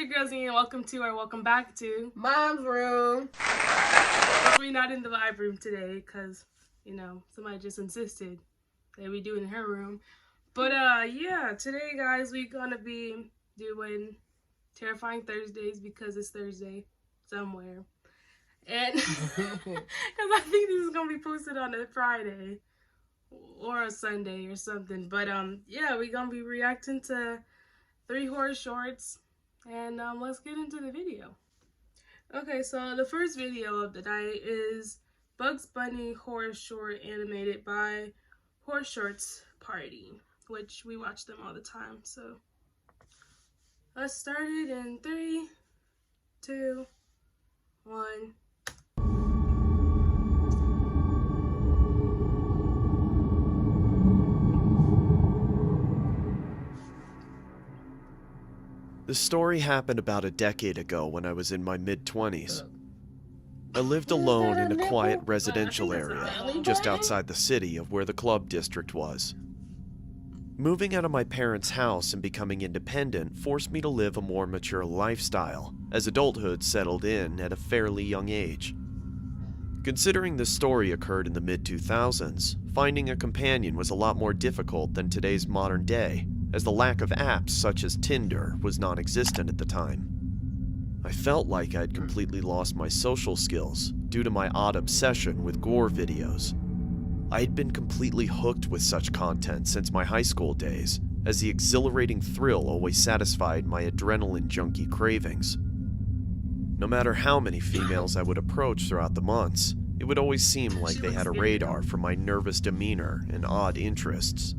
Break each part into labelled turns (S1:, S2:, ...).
S1: your girl Zine, and welcome back to
S2: Mom's Room.
S1: We're not in the vibe room today because, you know, somebody just insisted that we do it in her room. But yeah, today guys, we're gonna be doing Terrifying Thursdays because it's Thursday somewhere. And because I think this is gonna be posted on a Friday or a Sunday or something. But yeah, we're gonna be reacting to 3 horror shorts, and let's get into the video. Okay, so the first video of the night is Bugs Bunny horror short animated by Horror Shorts Party, which we watch them all the time. So let's start it in 3, 2, 1.
S3: The story happened about a decade ago when I was in my mid-20s. I lived alone in a quiet residential area just outside the city of where the club district was. Moving out of my parents' house and becoming independent forced me to live a more mature lifestyle as adulthood settled in at a fairly young age. Considering this story occurred in the mid-2000s, finding a companion was a lot more difficult than today's modern day, as the lack of apps such as Tinder was non-existent at the time. I felt like I'd completely lost my social skills due to my odd obsession with gore videos. I had been completely hooked with such content since my high school days, as the exhilarating thrill always satisfied my adrenaline junkie cravings. No matter how many females I would approach throughout the months, it would always seem like they had a radar for my nervous demeanor and odd interests.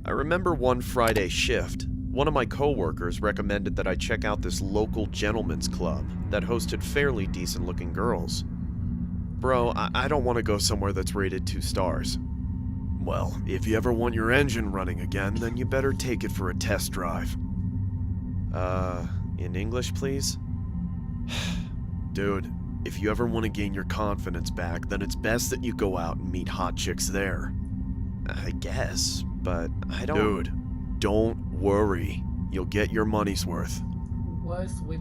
S3: I remember one Friday shift, one of my coworkers recommended that I check out this local gentleman's club that hosted fairly decent-looking girls. Bro, I don't want to go somewhere that's rated 2 stars. Well, if you ever want your engine running again, then you better take it for a test drive. In English, please? Dude, if you ever want to gain your confidence back, then it's best that you go out and meet hot chicks there. I guess, but I don't... Dude, don't worry. You'll get your money's worth.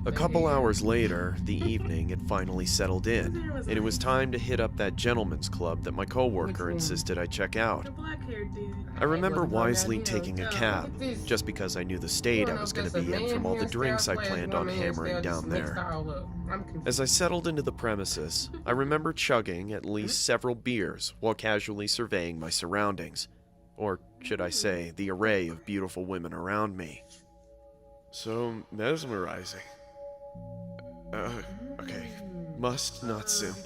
S3: A couple hours later, the evening had finally settled in, and it was time to hit up that gentleman's club that my coworker insisted I check out. I remember wisely taking a cab, just because I knew the state I was going to be in from all the drinks I planned on hammering down there. As I settled into the premises, I remember chugging at least several beers while casually surveying my surroundings, or should I say, the array of beautiful women around me. So mesmerizing. Okay, must not simp.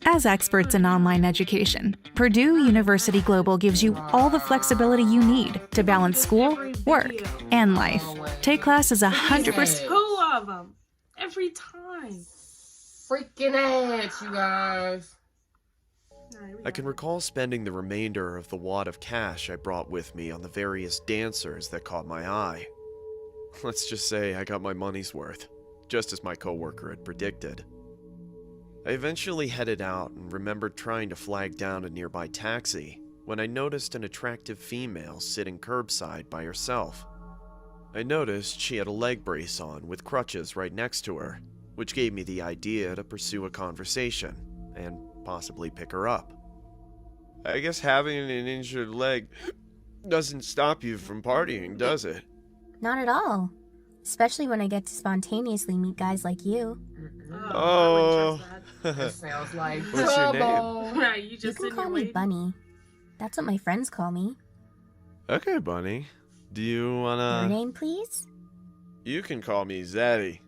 S4: As experts in online education, Purdue University Global gives you all the flexibility you need to balance school, work, and life. Take classes 100%.
S1: 2 of them every time.
S2: Freaking ass, you guys.
S3: I can recall spending the remainder of the wad of cash I brought with me on the various dancers that caught my eye. Let's just say I got my money's worth, just as my coworker had predicted. I eventually headed out and remembered trying to flag down a nearby taxi when I noticed an attractive female sitting curbside by herself. I noticed she had a leg brace on with crutches right next to her, which gave me the idea to pursue a conversation and possibly pick her up. I guess having an injured leg doesn't stop you from partying, does it?
S5: Not at all. Especially when I get to spontaneously meet guys like you.
S3: Oh.
S2: That sounds like
S3: What's your
S2: trouble.
S3: name?
S1: Right,
S5: You can call me Bunny. That's what my friends call me.
S3: Okay, Bunny. Do you wanna...
S5: Your name, please?
S3: You can call me Zaddy.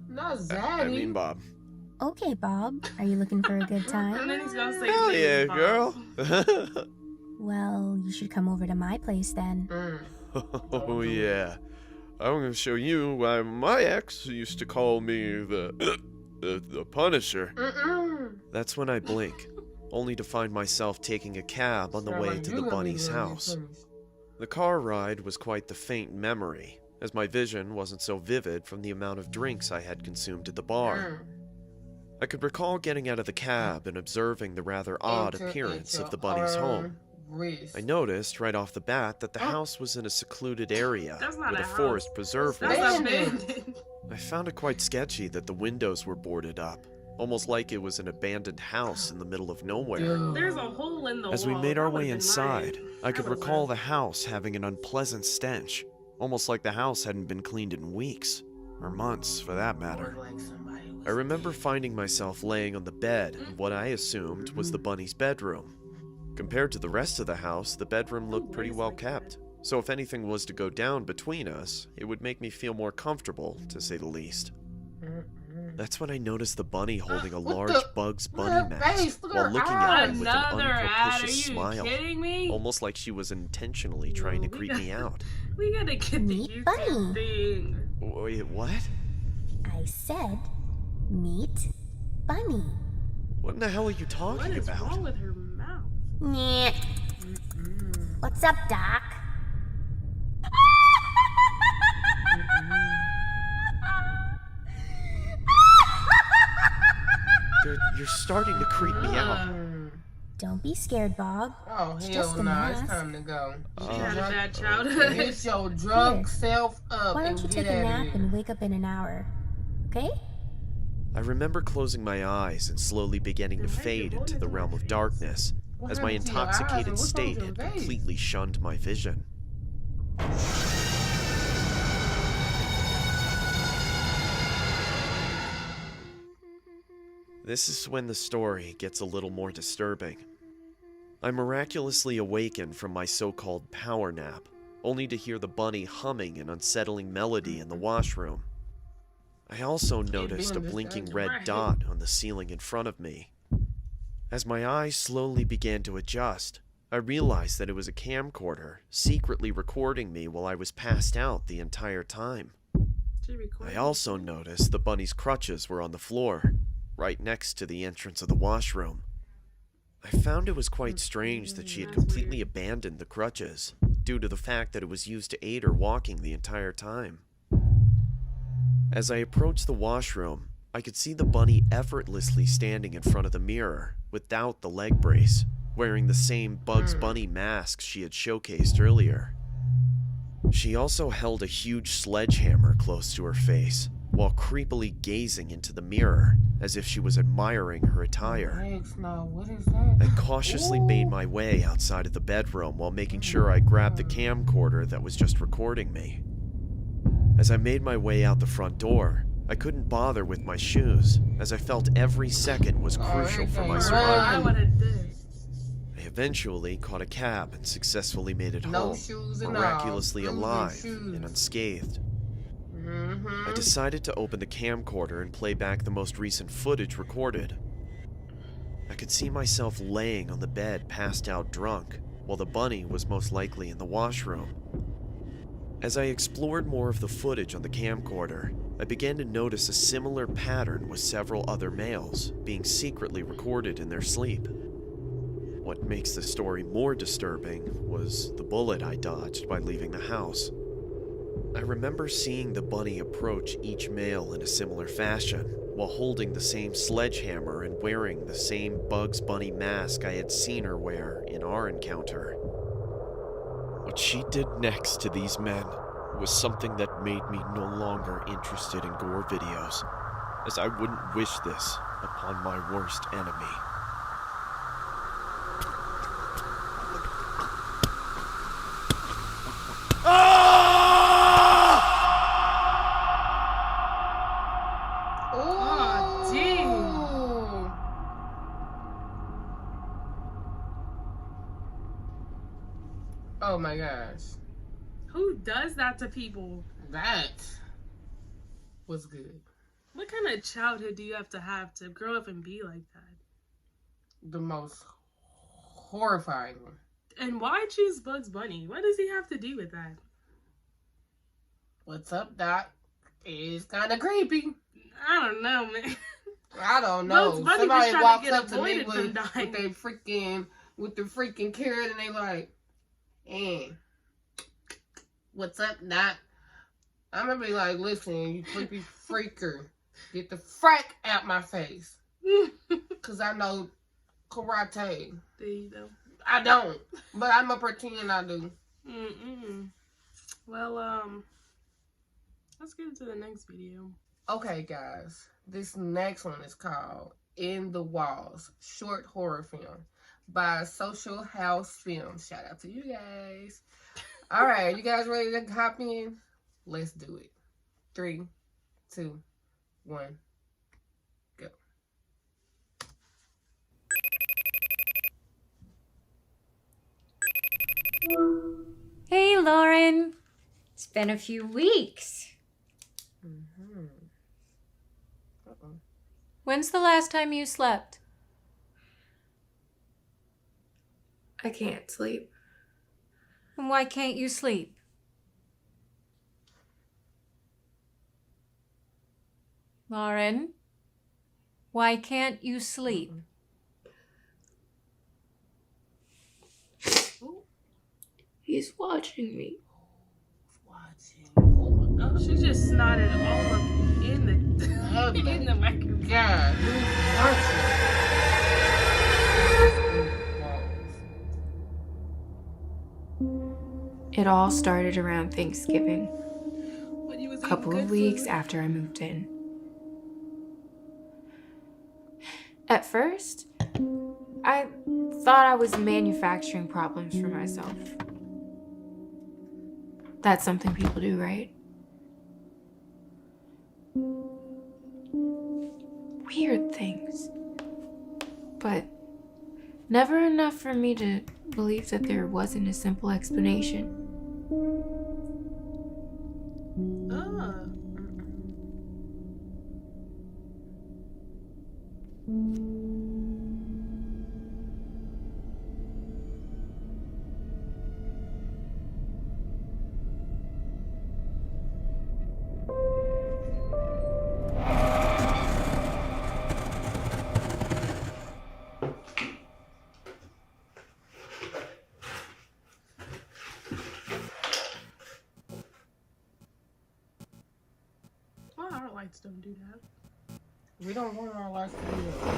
S2: Not Zaddy.
S3: I mean Bob.
S5: Okay, Bob. Are you looking for a good
S1: And
S5: time?
S1: then he's gonna say,
S3: Hell yeah,
S1: Bob.
S3: girl.
S5: Well, you should come over to my place then.
S3: Oh yeah. I'm gonna show you why my ex used to call me the Punisher. That's when I blink, only to find myself taking a cab on the way to the bunny's house. The car ride was quite the faint memory, as my vision wasn't so vivid from the amount of drinks I had consumed at the bar. I could recall getting out of the cab and observing the rather odd appearance of the bunny's home.
S2: wrist.
S3: I noticed right off the bat that the house was in a secluded area
S1: That's not
S3: with
S1: a
S3: a
S1: house.
S3: forest preserve
S1: That's
S3: was.
S1: abandoned.
S3: I found it quite sketchy that the windows were boarded up, almost like it was an abandoned house in the middle of nowhere.
S2: Dude.
S1: There's a hole in the wall.
S3: As we made our
S1: That
S3: way
S1: would've been
S3: inside,
S1: mine.
S3: I could
S1: would've
S3: recall the
S1: left.
S3: house having an unpleasant stench, almost like the house hadn't been cleaned in weeks, or months for that matter.
S2: Like somebody was
S3: I remember finding myself laying on the bed in what I assumed was the bunny's bedroom. Compared to the rest of the house, the bedroom looked pretty well kept, so if anything was to go down between us, it would make me feel more comfortable, to say the least. That's when I noticed the bunny holding a
S2: What
S3: large
S2: the-
S3: Bugs
S2: Look
S3: Bunny
S2: at her
S3: mask
S2: face, look at
S3: while
S2: her
S3: looking at me with an
S1: Another ad? Are
S3: unpropitious
S1: you
S3: smile,
S1: kidding me?
S3: almost like she was intentionally trying to
S1: We
S3: creep
S1: got-
S3: me out.
S1: We gotta get the
S5: Meet
S1: YouTube
S5: Bunny.
S1: thing.
S3: Wait, what?
S5: I said, meet Bunny.
S3: What in the hell are you
S1: What
S3: talking
S1: is
S3: about?
S1: wrong with her mouth?
S5: Nyeh. What's up, Doc?
S3: Dude, you're starting to creep me out.
S5: Don't be scared, Bob.
S2: Oh,
S5: It's
S2: hell
S5: just a
S2: nah, it's
S5: mask.
S2: time to go.
S1: She had a bad
S2: Get
S1: childhood.
S2: your drunk
S5: Here.
S2: self up
S5: Why
S2: and
S5: don't you
S2: get
S5: take a
S2: out
S5: nap
S2: of here.
S5: and wake up in an hour? Okay?
S3: I remember closing my eyes and slowly beginning to fade into the realm of darkness,
S2: What
S3: as my
S2: happened to your eyes and
S3: intoxicated
S2: what's wrong with
S3: state
S2: your
S3: had
S2: face?
S3: completely shunned my vision. This is when the story gets a little more disturbing. I miraculously awaken from my so-called power nap, only to hear the bunny humming an unsettling melody in the washroom. I also noticed a
S2: being
S3: blinking
S2: distracted,
S3: red
S1: right?
S3: dot on the ceiling in front of me. As my eyes slowly began to adjust, I realized that it was a camcorder secretly recording me while I was passed out the entire time.
S1: She recorded.
S3: I also noticed the bunny's crutches were on the floor, right next to the entrance of the washroom. I found it was quite strange that she had completely abandoned the crutches, due to the fact that it was used to aid her walking the entire time. As I approached the washroom, I could see the bunny effortlessly standing in front of the mirror, without the leg brace, wearing the same Bugs Bunny mask she had showcased earlier. She also held a huge sledgehammer close to her face, while creepily gazing into the mirror, as if she was admiring her attire.
S2: Legs, no, what is that?
S3: I cautiously made my way outside of the bedroom while making sure I grabbed the camcorder that was just recording me. As I made my way out the front door, I couldn't bother with my shoes, as I felt every second was crucial for my
S2: okay.
S3: survival.
S1: I would have did.
S3: I eventually caught a cab and successfully made it
S2: No
S3: home,
S2: shoes and all.
S3: miraculously
S2: Losing
S3: alive
S2: shoes.
S3: and unscathed.
S2: Mm-hmm.
S3: I decided to open the camcorder and play back the most recent footage recorded. I could see myself laying on the bed passed out drunk, while the bunny was most likely in the washroom. As I explored more of the footage on the camcorder, I began to notice a similar pattern with several other males being secretly recorded in their sleep. What makes the story more disturbing was the bullet I dodged by leaving the house. I remember seeing the bunny approach each male in a similar fashion, while holding the same sledgehammer and wearing the same Bugs Bunny mask I had seen her wear in our encounter. What she did next to these men was something that made me no longer interested in gore videos, as I wouldn't wish this upon my worst enemy.
S1: Oh, gee.
S2: Oh my gosh.
S1: Who does that to people?
S2: That was good.
S1: What kind of childhood do you have to grow up and be like that?
S2: The most horrifying one.
S1: And why choose Bugs Bunny? What does he have to do with that?
S2: What's up, Doc? It's kind of creepy.
S1: I don't know, man.
S2: I don't know.
S1: Bugs Bunny was
S2: Somebody
S1: trying to
S2: walks
S1: get
S2: up to me
S1: avoided from dying.
S2: with the freaking carrot, and they like, what's up, Doc? I'm gonna be like, listen, you creepy freaker, get the frack out my face, cause I know karate.
S1: There you go.
S2: I don't, but I'ma pretend I do.
S1: Well, let's get into the next video.
S2: Okay, guys. This next one is called In the Walls, short horror film by Social House Films. Shout out to you guys. All right, you guys ready to hop in? Let's do it. 3, 2, 1, go.
S6: Hey, Lauren. It's been a few weeks. When's the last time you slept?
S7: I can't sleep.
S6: And why can't you sleep? Lauren, why can't you sleep?
S7: He's watching me.
S1: Oh, she just snotted all up in the in the microphone.
S2: God, who's watching?
S7: It all started around Thanksgiving.
S1: When you was
S7: A couple
S1: eating
S7: of
S1: good
S7: weeks
S1: food.
S7: after I moved in. At first, I thought I was manufacturing problems for myself. That's something people do, right? Weird things. But never enough for me to believe that there wasn't a simple explanation.
S1: Well, our lights don't do that.
S2: We don't want our lights to do that.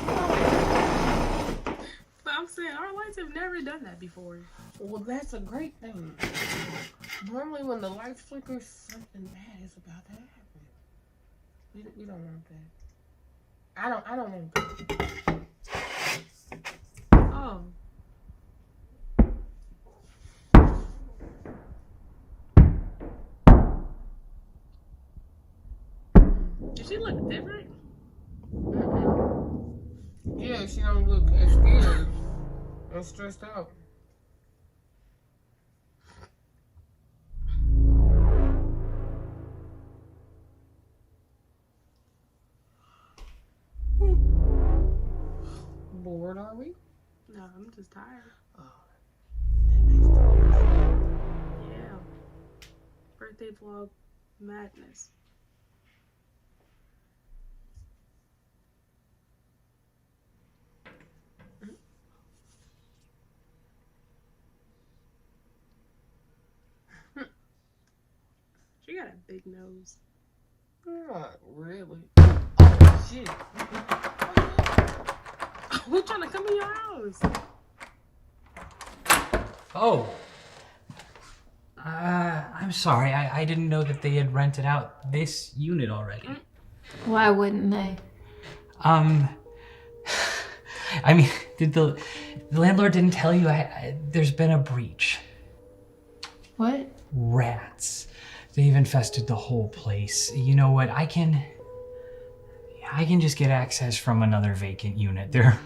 S1: But I'm saying our lights have never done that before.
S2: Well, that's a great thing. Normally when the lights flicker, something bad is about to happen. We don't want that. I don't want that.
S1: Oh. Does she look different?
S2: Yeah, she don't look as scared and stressed out. Bored, are we?
S1: No, I'm just tired.
S2: Oh, that makes sense.
S1: Yeah. Birthday vlog madness. She got a big nose.
S2: Not really. Oh, shit.
S1: Who's trying to come in your house?
S8: Oh. I'm sorry. I didn't know that they had rented out this unit already.
S7: Why wouldn't they?
S8: I mean, did the landlord didn't tell you there's been a breach?
S7: What?
S8: Rats. They've infested the whole place. You know what? I can just get access from another vacant unit. There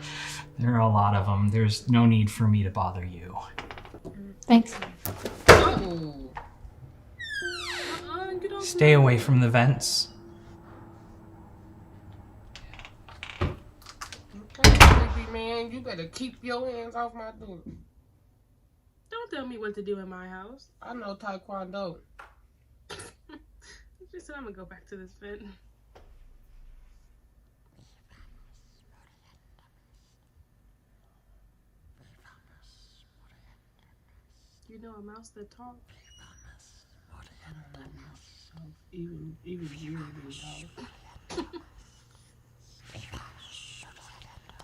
S8: are a lot of them. There's no need for me to bother you.
S7: Thanks.
S2: Oh.
S1: You don't
S8: Stay away from the vents.
S2: Okay, creepy man, you better keep your hands off my door.
S1: Don't tell me what to do in my house.
S2: I know Taekwondo.
S1: She said I'm gonna go back to this vent. You know a mouse that talks.
S2: Even you didn't talk.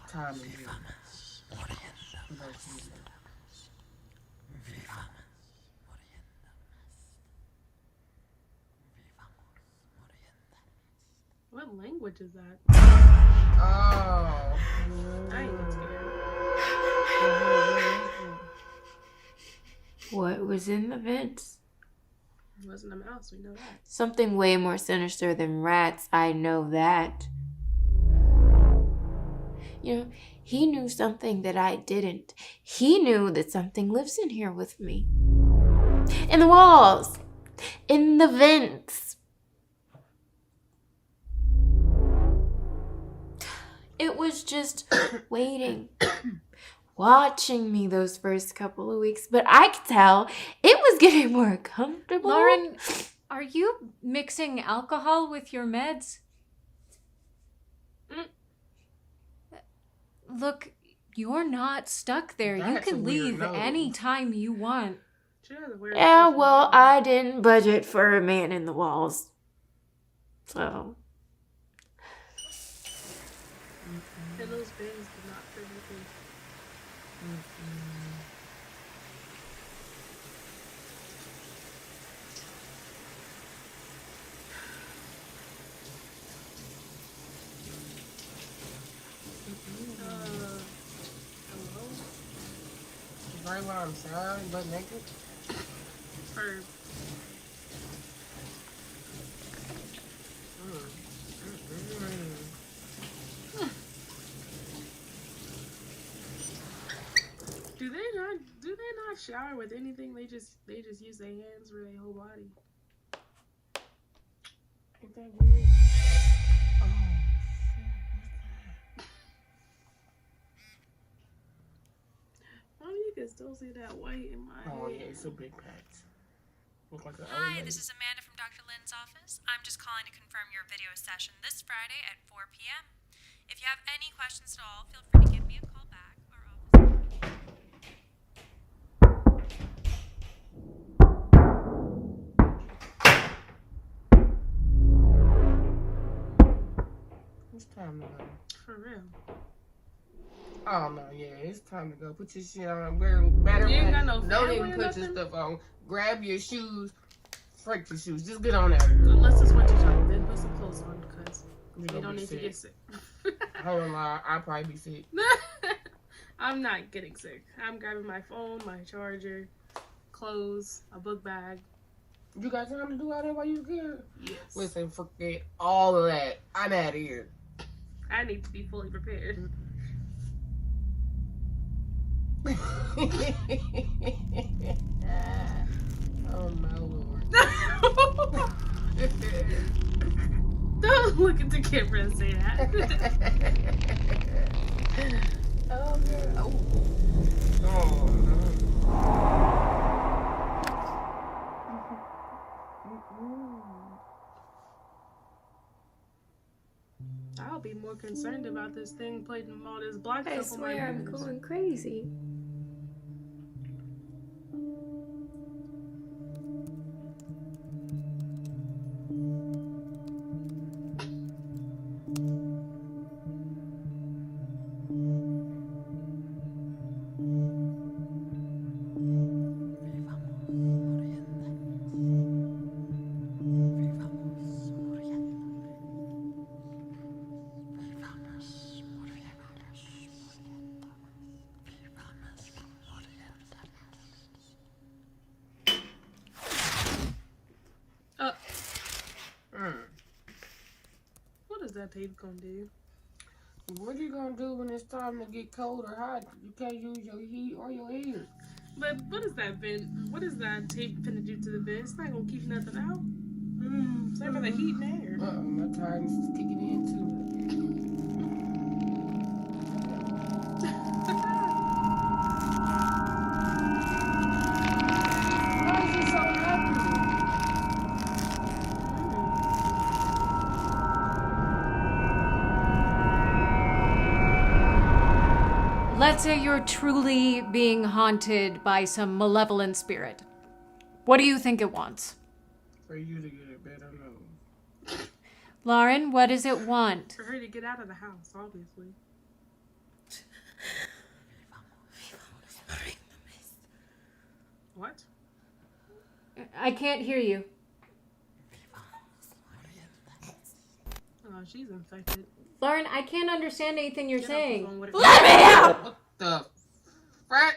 S2: Time is
S1: What language is that?
S2: Oh.
S1: I ain't get scared.
S7: What was in the vents?
S1: It wasn't a mouse, we know that.
S7: Something way more sinister than rats, I know that. You know, he knew something that I didn't. He knew that something lives in here with me. In the walls. In the vents. It was just waiting. Watching me those first couple of weeks. But I could tell it was getting more comfortable.
S6: Lauren, are you mixing alcohol with your meds? Look, you're not stuck there. You
S2: That's a
S6: can
S2: weird
S6: leave
S2: nose.
S6: anytime you want.
S1: She has a weird
S7: Yeah,
S1: face.
S7: well, I didn't budget for a man in the walls. So,
S1: And those bangs do not fit me. Hello?
S2: Right while I'm sorry, but naked.
S1: Or do they not shower with anything? They just use their hands for their whole body.
S2: Ain't that weird? Oh,
S1: Oh, you can still see that white in my
S2: oh
S1: head.
S2: yeah, it's a big patch. Look like an
S9: Hi,
S2: old
S9: this
S2: lady.
S9: is Amanda from Dr. Lynn's office. I'm just calling to confirm your video session this Friday at 4 p.m. If you have any questions at all, feel free to give me a call back. Our office.
S2: It's time to go.
S1: For real.
S2: Oh no, yeah, it's time to go. Put your shit on. Wear better.
S1: You ain't got no
S2: Don't
S1: family
S2: even
S1: or
S2: put your
S1: nothing?
S2: stuff on. Grab your shoes. Freak your shoes. Just get on out of here.
S1: Unless it's winter time, then put some clothes on because
S2: You
S1: you
S2: gonna
S1: don't
S2: be
S1: need to get sick.
S2: I don't lie. I'll probably be sick.
S1: I'm not getting sick. I'm grabbing my phone, my charger, clothes, a book bag.
S2: You got time to do all that while you here?
S1: Yes.
S2: Listen, forget all of that. I'm out of here.
S1: I need to be fully prepared.
S2: Oh my lord.
S1: Don't look at the camera and say that.
S2: Oh man. Oh no.
S1: I'll be more concerned about this thing putting all this black
S7: I
S1: stuff on my
S7: swear I'm
S1: boobs.
S7: going crazy.
S1: What is that tape gonna do?
S2: What you gonna do when it's time to get cold or hot? You can't use your heat or your ears.
S1: But what is that vent? What is that tape finna do to the vent? It's not gonna keep nothing out. Same for the heat and air.
S2: Uh-oh, my tiredness is kicking in too. Why is he so happy?
S6: Let's say you're truly being haunted by some malevolent spirit. What do you think it wants?
S2: For you to get a better nose.
S6: Lauren, what does it want?
S1: For her to get out of the house, obviously.
S6: I can't hear you.
S1: Oh, she's infected.
S6: Lauren, I can't understand anything you're saying.
S2: Let me out! What the frack?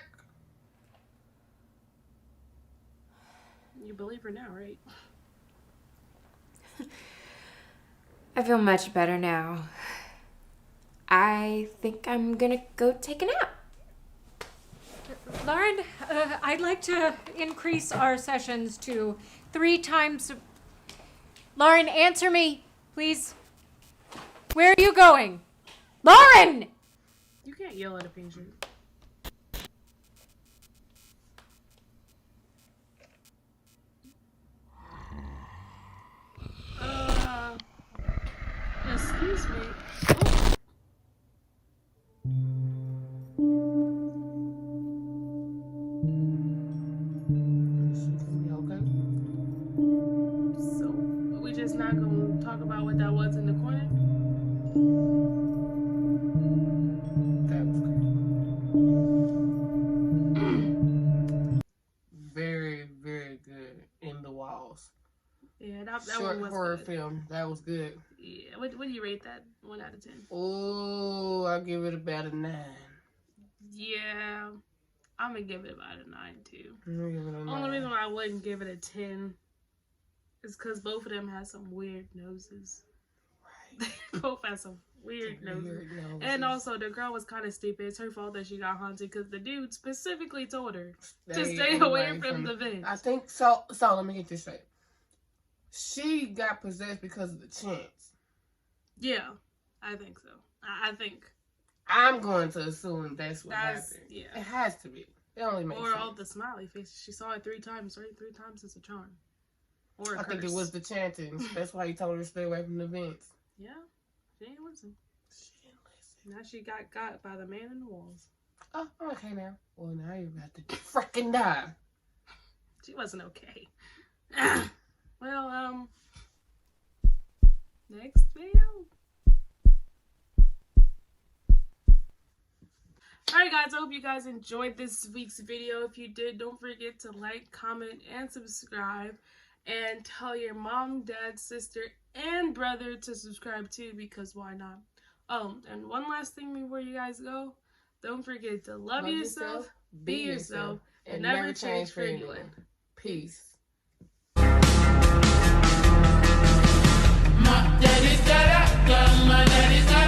S1: You believe her now, right?
S7: I feel much better now. I think I'm gonna go take a nap.
S6: Lauren, I'd like to increase our sessions to 3 times. Lauren, answer me, please. Where are you going? Lauren!
S1: You can't yell at a patient. Excuse me. So, are we just not gonna talk about what that was in the corner?
S2: That was good. Very, very good. In the Walls.
S1: Yeah, that
S2: Short
S1: one was
S2: horror
S1: good.
S2: film. That was good.
S1: Yeah, what do you rate that? 1 out of 10.
S2: Oh, I'll give it about a 9.
S1: Yeah, I'm gonna give it about a 9 too.
S2: I'm gonna give it a 9.
S1: Only reason why I wouldn't give it a 10 is because both of them had some weird noses.
S2: Right.
S1: They both had some weird noses. And also, the girl was kind of stupid. It's her fault that she got haunted because the dude specifically told her to stay away from the vent.
S2: I think so. So let me get this straight. She got possessed because of the chance.
S1: Yeah, I think so. I think.
S2: I'm going to assume that's what happened.
S1: Yeah.
S2: It has to be. It only makes sense.
S1: Or all the smiley faces. She saw it 3 times, right? 3 times is a charm. Or a
S2: I think it was the chanting. That's why he told her to stay away from the vents.
S1: Yeah, she didn't listen. Now she got by the man in the walls.
S2: Oh, okay now. Well, now you're about to freaking die.
S1: She wasn't okay. Well, next video. Alright guys, I hope you guys enjoyed this week's video. If you did, don't forget to like, comment, and subscribe. And tell your mom, dad, sister, and brother to subscribe too, because why not? Oh, and one last thing before you guys go. Don't forget to love yourself, be yourself, and never change for anyone.
S2: Peace.
S10: My daddy's got a gun, my daddy's got